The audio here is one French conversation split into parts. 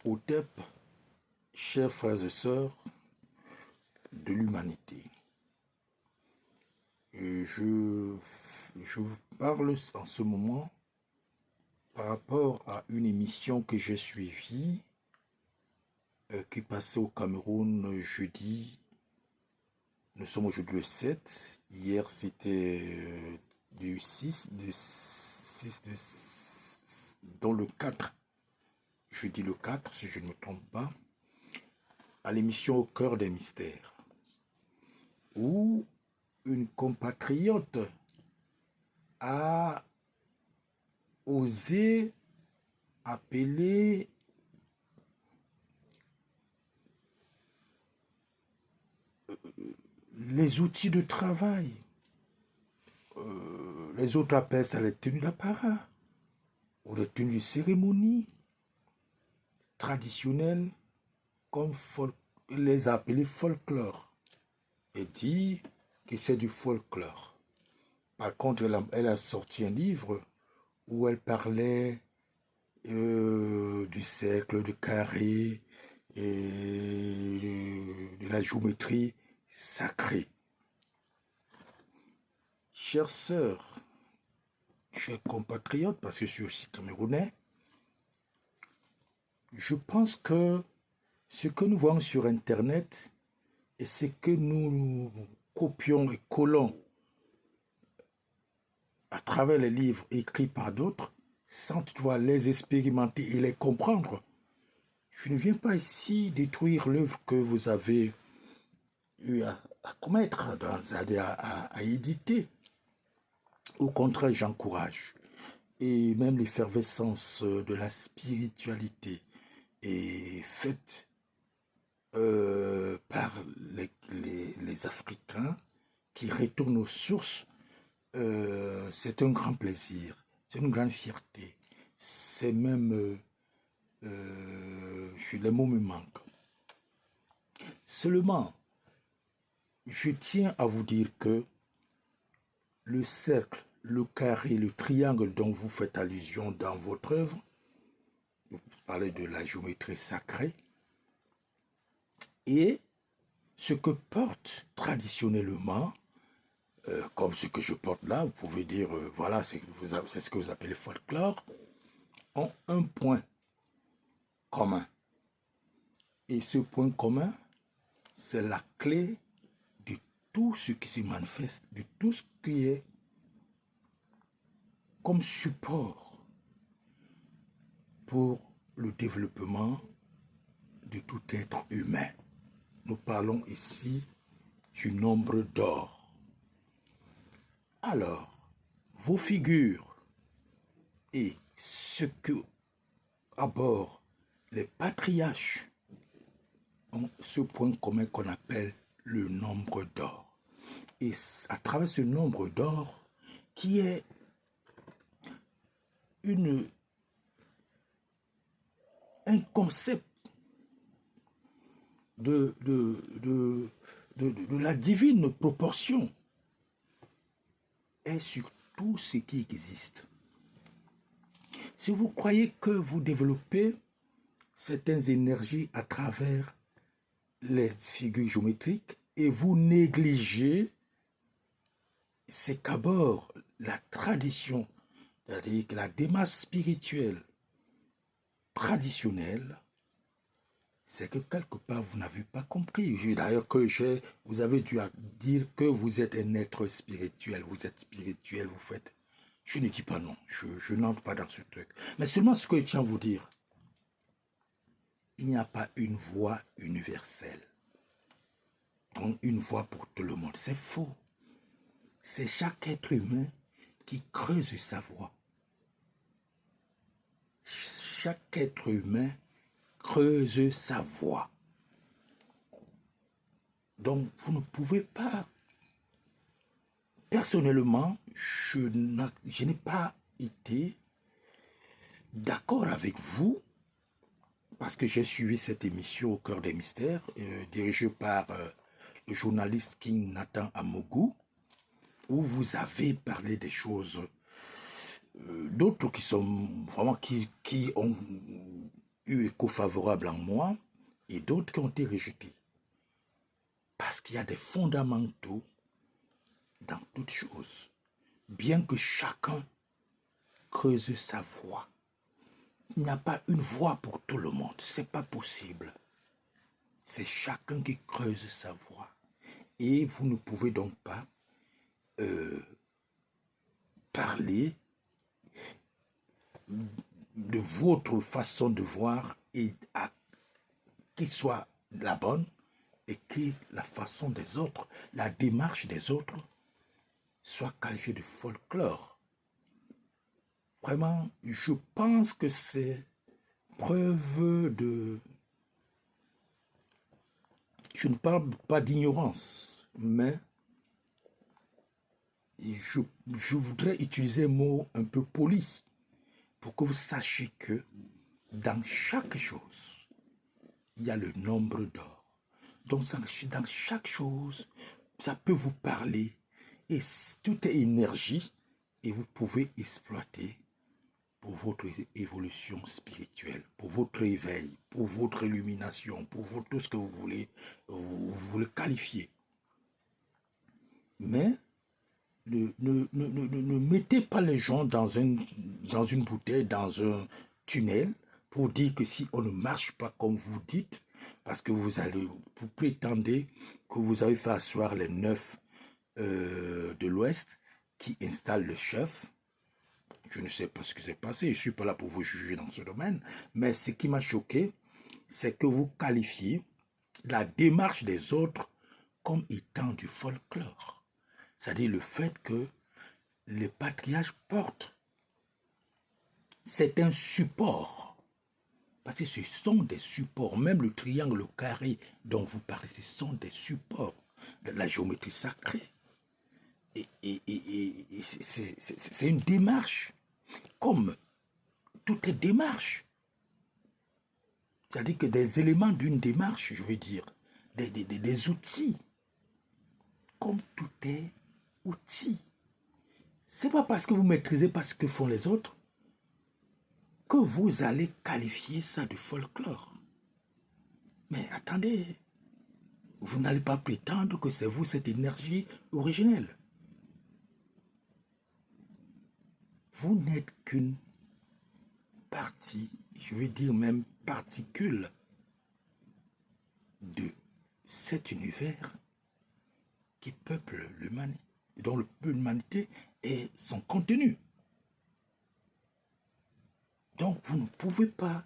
OTEP, chers frères et sœurs de l'humanité, je vous parle en ce moment par rapport à une émission que j'ai suivie qui passait au Cameroun jeudi. Nous sommes aujourd'hui le 7. Hier, c'était du 6, dans le 4. Jeudi le 4, si je ne me trompe pas, à l'émission Au cœur des mystères, où une compatriote a osé appeler les outils de travail. Les autres appellent ça les tenues d'apparat ou les tenues de cérémonie traditionnelles, comme les a appelées folklore, et dit que c'est du folklore. Par contre, elle a sorti un livre où elle parlait du cercle, du carré et de la géométrie sacrée. Chères sœurs, chers compatriotes, parce que je suis aussi camerounais, je pense que ce que nous voyons sur Internet et ce que nous copions et collons à travers les livres écrits par d'autres, sans toutefois les expérimenter et les comprendre, je ne viens pas ici détruire l'œuvre que vous avez eu à commettre, à éditer. Au contraire, j'encourage. Et même l'effervescence de la spiritualité est faite par les Africains qui retournent aux sources. C'est un grand plaisir, c'est une grande fierté. C'est même... les mots me manquent. Seulement, je tiens à vous dire que le cercle, le carré, le triangle dont vous faites allusion dans votre œuvre, vous parlez de la géométrie sacrée, et ce que porte traditionnellement, comme ce que je porte là, vous pouvez dire, voilà, c'est ce que vous appelez folklore, ont un point commun. Et ce point commun, c'est la clé de tout ce qui se manifeste, de tout ce qui est comme support pour le développement de tout être humain. Nous parlons ici du nombre d'or. Alors, vos figures et ce que abordent les patriarches ont ce point commun qu'on appelle le nombre d'or. Et à travers ce nombre d'or, qui est un concept de la divine proportion, est sur tout ce qui existe. Si vous croyez que vous développez certaines énergies à travers les figures géométriques et vous négligez, c'est qu'abord la tradition, c'est-à-dire que la démarche spirituelle traditionnelle, c'est que quelque part vous n'avez pas compris. D'ailleurs vous avez dû dire que vous êtes un être spirituel, vous êtes spirituel, vous faites. Je ne dis pas non, je n'entre pas dans ce truc. Mais seulement ce que je tiens à vous dire, il n'y a pas une voie universelle. Donc une voie pour tout le monde, c'est faux. C'est chaque être humain qui creuse sa voie. Chaque être humain creuse sa voie. Donc, vous ne pouvez pas... Personnellement, je n'ai pas été d'accord avec vous parce que j'ai suivi cette émission Au cœur des mystères, dirigée par le journaliste King Nathan Amougou, où vous avez parlé des choses, d'autres qui sont vraiment, qui ont eu écho favorable en moi et d'autres qui ont été rejetés. Parce qu'il y a des fondamentaux dans toutes choses. Bien que chacun creuse sa voie. Il n'y a pas une voie pour tout le monde. Ce n'est pas possible. C'est chacun qui creuse sa voie. Et vous ne pouvez donc pas parler de votre façon de voir et qui soit la bonne et que la façon des autres, la démarche des autres soit qualifiée de folklore. Vraiment, je pense que c'est preuve de... Je ne parle pas d'ignorance, mais je voudrais utiliser un mot un peu poli pour que vous sachiez que dans chaque chose, il y a le nombre d'or. Donc, dans chaque chose, ça peut vous parler et tout est énergie et vous pouvez exploiter pour votre évolution spirituelle, pour votre éveil, pour votre illumination, pour tout ce que vous voulez qualifier. Mais ne mettez pas les gens dans une bouteille, dans un tunnel, pour dire que si on ne marche pas comme vous dites, parce que vous prétendez que vous avez fait asseoir les 9 de l'Ouest qui installent le chef. Je ne sais pas ce qui s'est passé, je ne suis pas là pour vous juger dans ce domaine, mais ce qui m'a choqué, c'est que vous qualifiez la démarche des autres comme étant du folklore. C'est-à-dire le fait que les patriarches portent. C'est un support. Parce que ce sont des supports. Même le triangle, le carré dont vous parlez, ce sont des supports de la géométrie sacrée. Et c'est une démarche. Comme toute démarche. C'est-à-dire que des éléments d'une démarche, je veux dire, des outils. Comme tout est outil. C'est pas parce que vous maîtrisez pas ce que font les autres que vous allez qualifier ça de folklore. Mais attendez, vous n'allez pas prétendre que c'est vous cette énergie originelle. Vous n'êtes qu'une partie, je veux dire même particule de cet univers qui peuple l'humanité, dont l'humanité est son contenu. Donc vous ne pouvez pas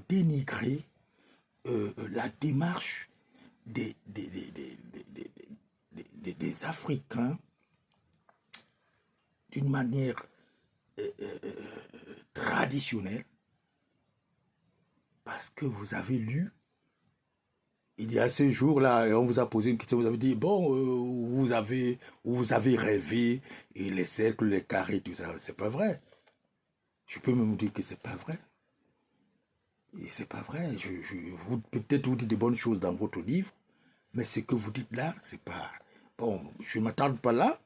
dénigrer la démarche des Africains d'une manière traditionnelle parce que vous avez lu il y a ce jour-là, on vous a posé une question, vous avez dit, bon, vous avez rêvé, et les cercles, les carrés, tout ça, c'est pas vrai. Je peux même dire que c'est pas vrai. Et c'est pas vrai. Peut-être vous dites de bonnes choses dans votre livre, mais ce que vous dites là, c'est pas... Bon, je ne m'attarde pas là,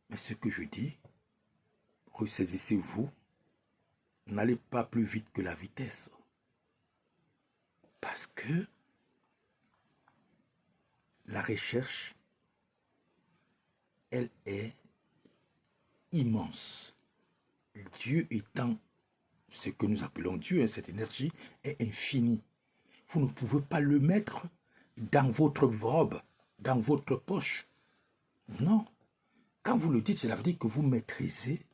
mais ce que je dis, ressaisissez-vous, n'allez pas plus vite que la vitesse. Parce que la recherche, elle est immense. Dieu étant ce que nous appelons Dieu, cette énergie est infinie. Vous ne pouvez pas le mettre dans votre robe, dans votre poche. Non. Quand vous le dites, cela veut dire que vous maîtrisez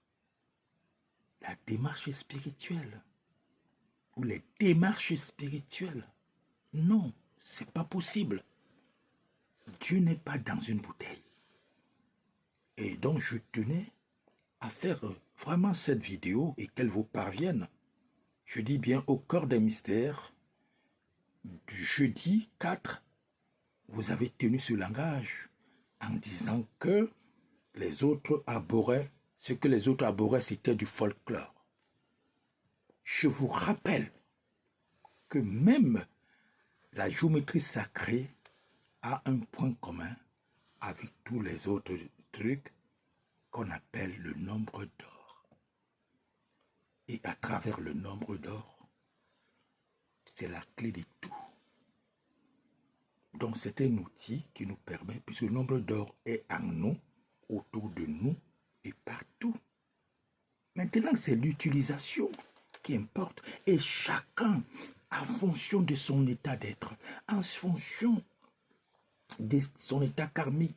la démarche spirituelle ou les démarches spirituelles. Non, c'est pas possible. Dieu n'est pas dans une bouteille. Et donc, je tenais à faire vraiment cette vidéo et qu'elle vous parvienne. Je dis bien au cœur des mystères. Du jeudi 4, vous avez tenu ce langage en disant que les autres abhorraient, ce que les autres abhorraient, c'était du folklore. Je vous rappelle que même la géométrie sacrée a un point commun avec tous les autres trucs qu'on appelle le nombre d'or. Et à travers le nombre d'or, c'est la clé de tout. Donc c'est un outil qui nous permet, puisque le nombre d'or est en nous, autour de nous et partout. Maintenant, c'est l'utilisation qui importe. Et chacun, en fonction de son état d'être, en fonction de son état karmique,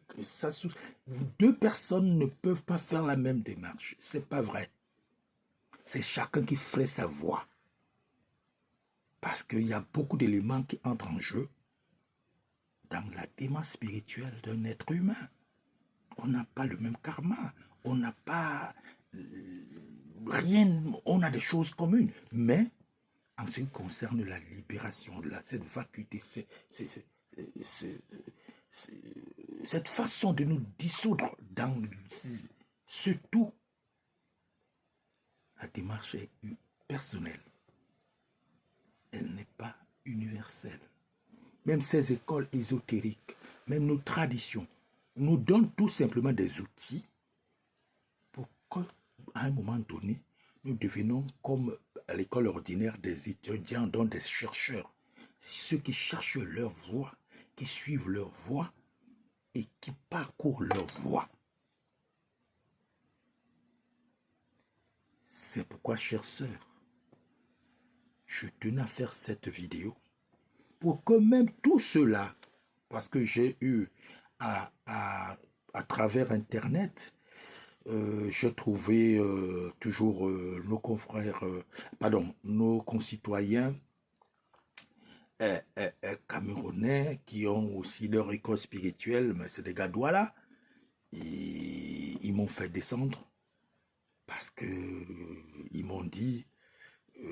deux personnes ne peuvent pas faire la même démarche. C'est pas vrai. C'est chacun qui ferait sa voie. Parce qu'il y a beaucoup d'éléments qui entrent en jeu dans la démarche spirituelle d'un être humain. On n'a pas le même karma, on n'a pas rien, on a des choses communes. Mais en ce qui concerne la libération, cette vacuité, cette façon de nous dissoudre dans ce tout, la démarche est personnelle. Elle n'est pas universelle. Même ces écoles ésotériques, même nos traditions, nous donnent tout simplement des outils pour qu'à un moment donné, nous devenons comme à l'école ordinaire des étudiants, dont des chercheurs. Ceux qui cherchent leur voie, qui suivent leur voie et qui parcourent leur voie. C'est pourquoi, chères sœurs, je tenais à faire cette vidéo pour que même tout cela, parce que j'ai eu à travers Internet, j'ai trouvé toujours nos confrères, nos concitoyens camerounais qui ont aussi leur école spirituelle, mais c'est des gars Douala. Ils m'ont fait descendre parce que ils m'ont dit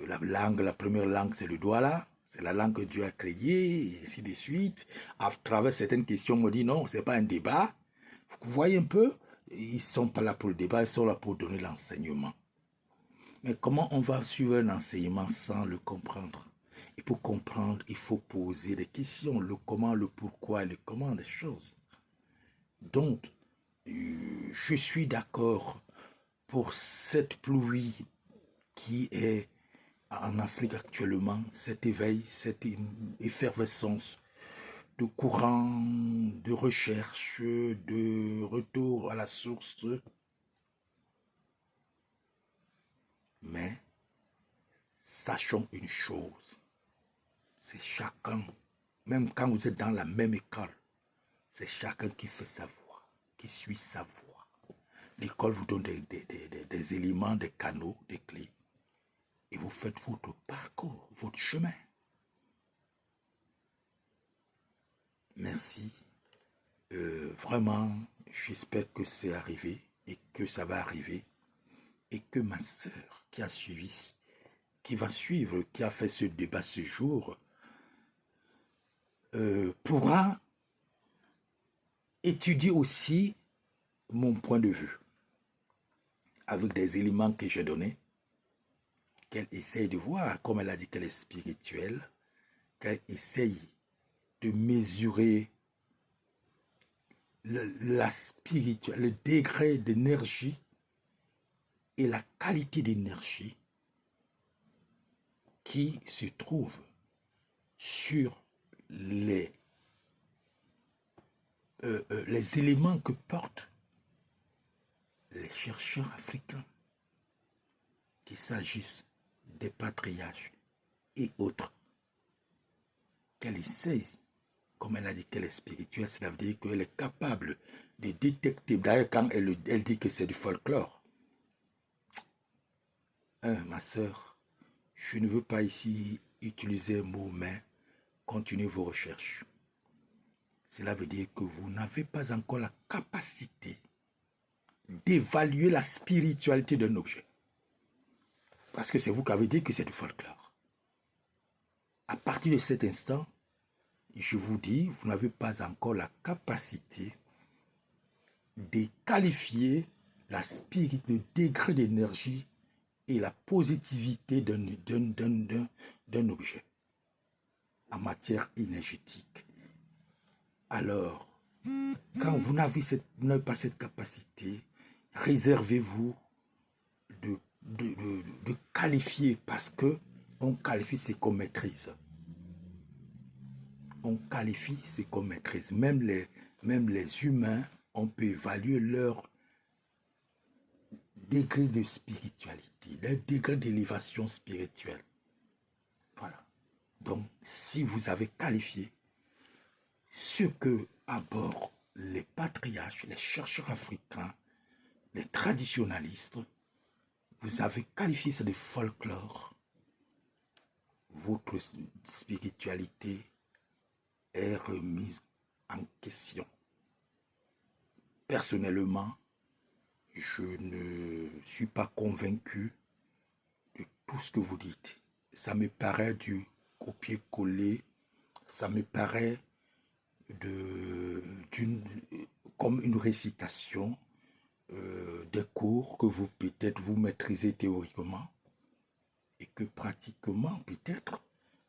la première langue c'est le Douala. C'est la langue que Dieu a créée, et ainsi de suite. À travers certaines questions, on me dit non, c'est pas un débat. Vous voyez un peu, ils ne sont pas là pour le débat, ils sont là pour donner l'enseignement. Mais comment on va suivre un enseignement sans le comprendre? Et pour comprendre, il faut poser des questions, le comment, le pourquoi, le comment des choses. Donc, je suis d'accord pour cette pluie qui est en Afrique actuellement, cet éveil, cette effervescence de courant, de recherche, de retour à la source. Mais sachons une chose, c'est chacun, même quand vous êtes dans la même école, c'est chacun qui fait sa voie, qui suit sa voie. L'école vous donne des éléments, des canaux, des clés. Et vous faites votre parcours, votre chemin. Merci. Vraiment, j'espère que c'est arrivé et que ça va arriver. Et que ma sœur qui a suivi, qui va suivre, qui a fait ce débat ce jour, pourra étudier aussi mon point de vue avec des éléments que j'ai donnés, qu'elle essaye de voir, comme elle a dit qu'elle est spirituelle, qu'elle essaye de mesurer la spirituelle, le degré d'énergie et la qualité d'énergie qui se trouve sur les éléments que portent les chercheurs africains, qu'il s'agisse des patriarches et autres, qu'elle essaie, comme elle a dit qu'elle est spirituelle, cela veut dire qu'elle est capable de détecter. D'ailleurs, quand elle dit que c'est du folklore, ma sœur, je ne veux pas ici utiliser un mot, mais continuez vos recherches. Cela veut dire que vous n'avez pas encore la capacité d'évaluer la spiritualité d'un objet. Parce que c'est vous qui avez dit que c'est du folklore. À partir de cet instant, je vous dis, vous n'avez pas encore la capacité de qualifier le degré d'énergie et la positivité d'un objet en matière énergétique. Alors, quand vous n'avez pas cette capacité, réservez-vous de qualifier, parce que on qualifie ce qu'on maîtrise. on qualifie ce qu'on maîtrise. Même les humains, on peut évaluer leur degré de spiritualité, leur degré d'élévation spirituelle. Voilà. Donc, si vous avez qualifié ce que abordent les patriarches, les chercheurs africains, les traditionalistes, vous avez qualifié ça de folklore, votre spiritualité est remise en question. Personnellement, je ne suis pas convaincu de tout ce que vous dites. Ça me paraît du copier-coller, ça me paraît comme une récitation des cours que vous peut-être vous maîtrisez théoriquement et que pratiquement peut-être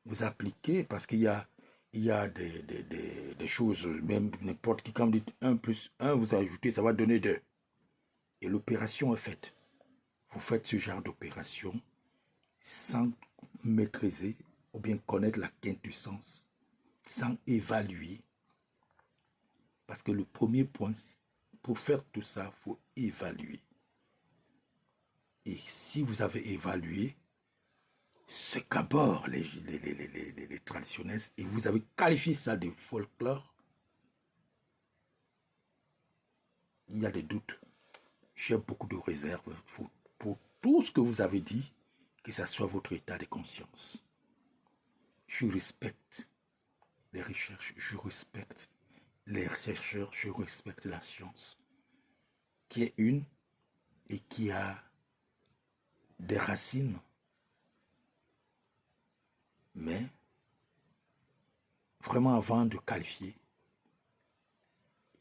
vous appliquez parce qu'il y a des choses, même n'importe qui, quand vous dites 1 plus 1, vous ajoutez, ça va donner 2. Et l'opération est faite. Vous faites ce genre d'opération sans maîtriser ou bien connaître la quinte du sens, sans évaluer. Parce que le premier point, pour faire tout ça, il faut évaluer. Et si vous avez évalué ce qu'abordent les traditionnalistes et vous avez qualifié ça de folklore, il y a des doutes. J'ai beaucoup de réserves pour tout ce que vous avez dit, que ce soit votre état de conscience. Je respecte les recherches, je respecte les chercheurs, je respecte la science, qui est une et qui a des racines. Mais, vraiment avant de qualifier,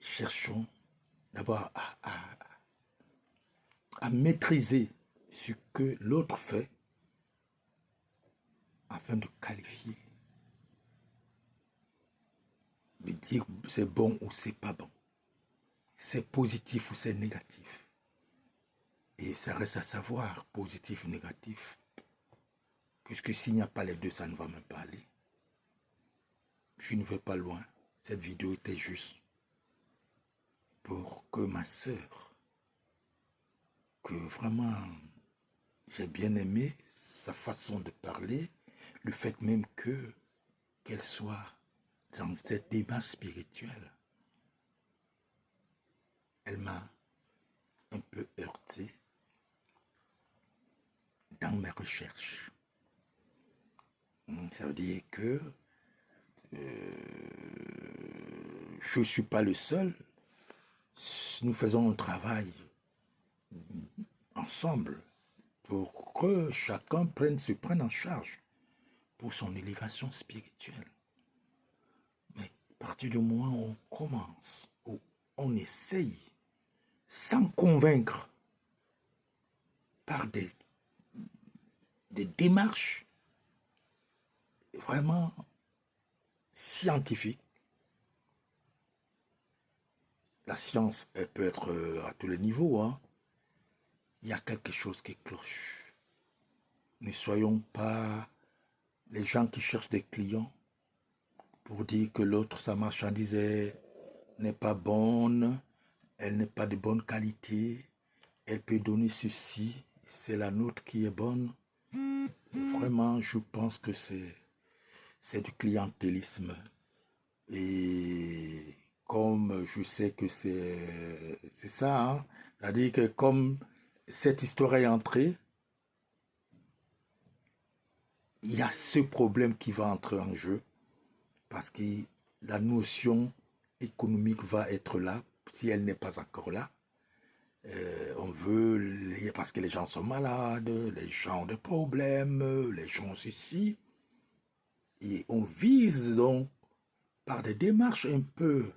cherchons d'abord à maîtriser ce que l'autre fait afin de qualifier, de dire c'est bon ou c'est pas bon, c'est positif ou c'est négatif. Et ça reste à savoir, positif ou négatif, puisque s'il n'y a pas les deux, ça ne va même pas aller. Je ne vais pas loin. Cette vidéo était juste pour que ma sœur, que vraiment j'ai bien aimé sa façon de parler, le fait même qu'elle soit dans cette démarche spirituelle, elle m'a un peu heurté dans mes recherches. Ça veut dire que je ne suis pas le seul. Nous faisons un travail ensemble pour que chacun se prenne en charge pour son élévation spirituelle. Mais à partir du moment où on commence, où on essaye, sans convaincre, par des démarches vraiment scientifiques, la science, elle peut être à tous les niveaux, hein. Il y a quelque chose qui cloche. Ne soyons pas les gens qui cherchent des clients pour dire que l'autre, sa marchandise n'est pas bonne, elle n'est pas de bonne qualité, elle peut donner ceci, c'est la nôtre qui est bonne. Vraiment, je pense que c'est du clientélisme. Et comme je sais que c'est ça, hein, c'est-à-dire que comme cette histoire est entrée, il y a ce problème qui va entrer en jeu parce que la notion économique va être là, si elle n'est pas encore là. On veut, parce que les gens sont malades, les gens ont des problèmes, les gens ceci. Et on vise donc par des démarches un peu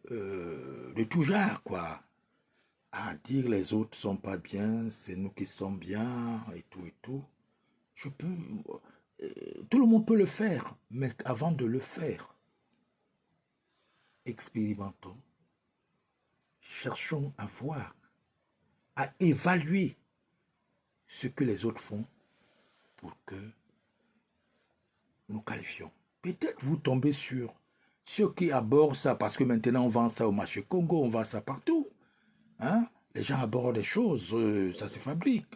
de tout genre, quoi, à dire les autres sont pas bien, c'est nous qui sommes bien, et tout et tout. Tout le monde peut le faire, mais avant de le faire, expérimentons, cherchons à voir, à évaluer ce que les autres font pour que nous qualifions. peut-être vous tombez sur ceux qui abordent ça, parce que maintenant on vend ça au marché Congo, on vend ça partout. Hein? Les gens abordent des choses, ça se fabrique.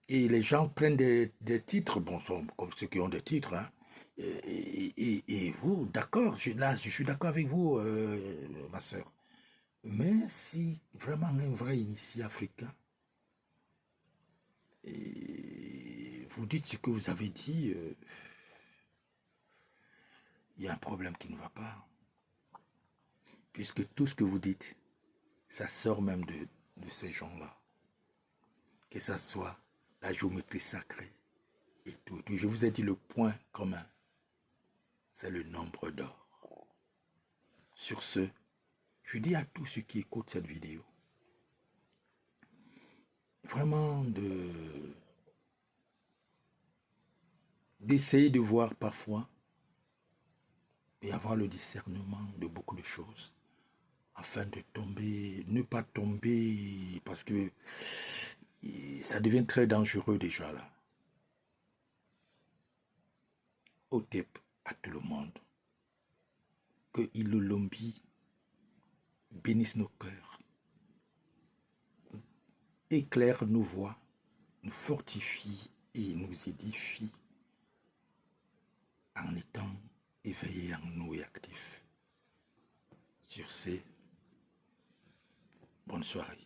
Et les gens prennent des titres, bon, sont comme ceux qui ont des titres. Hein? Et vous, d'accord, là, je suis d'accord avec vous, ma soeur. Mais si vraiment un vrai initié africain, et vous dites ce que vous avez dit, il y a un problème qui ne va pas. Puisque tout ce que vous dites, ça sort même de ces gens-là. Que ça soit la géométrie sacrée et tout. Je vous ai dit le point commun, c'est le nombre d'or. Sur ce, je dis à tous ceux qui écoutent cette vidéo, vraiment d'essayer de voir parfois et avoir le discernement de beaucoup de choses afin de tomber, ne pas tomber parce que ça devient très dangereux déjà là. Otep à tout le monde. Que Ilolombi bénisse nos cœurs, éclaire nos voies, nous fortifie et nous édifie en étant éveillés en nous et actifs. Sur ces, bonne soirée.